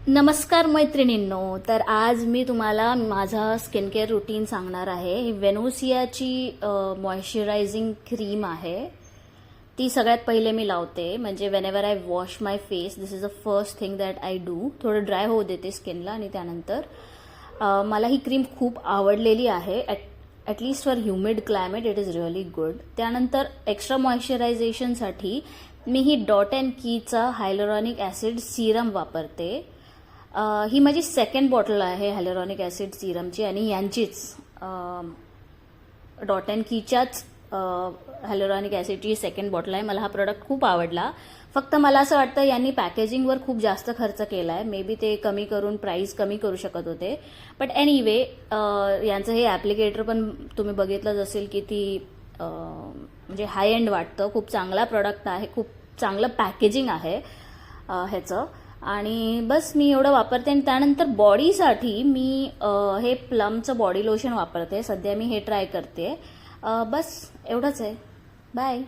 नमस्कार मैत्रिणींनो. तर आज मी तुम्हाला माझा स्किन केअर रुटीन सांगणार आहे. ही वेनोसियाची मॉइश्चरायझिंग क्रीम आहे. ती सगळ्यात पहिले मी लावते. म्हणजे whenever I wash my face, this is the first thing that I do. थोडं ड्राय होऊ देते स्किनला आणि त्यानंतर मला ही क्रीम खूप आवडलेली आहे. At least for humid climate it is really good. त्यानंतर एक्स्ट्रा मॉइश्चरायझेशनसाठी मी ही डॉट अँड कीचा हायलोरॉनिक ॲसिड सिरम वापरते. ही माझी सेकंड बॉटल आहे हायलोरॉनिक ॲसिड सिरमची आणि यांचीच डॉट अँड कीच्याच हायलोरॉनिक ॲसिडची सेकंड बॉटल आहे. मला हा प्रोडक्ट खूप आवडला. फक्त मला असं वाटतं यांनी पॅकेजिंगवर खूप जास्त खर्च केला आहे. मे बी ते कमी करून प्राईस कमी करू शकत होते. बट एनिवे यांचं हे ॲप्लिकेटर पण तुम्ही बघितलंच असेल की ती म्हणजे हाय एंड वाटतं. खूप चांगला प्रोडक्ट आहे. खूप चांगलं पॅकेजिंग आहे ह्याचं. आणि बस मी एवढं वापरते. आणि त्यानंतर बॉडीसाठी मी हे प्लमचं बॉडी लोशन वापरते. सध्या मी हे ट्राय करते. बस एवढंच आहे. बाय.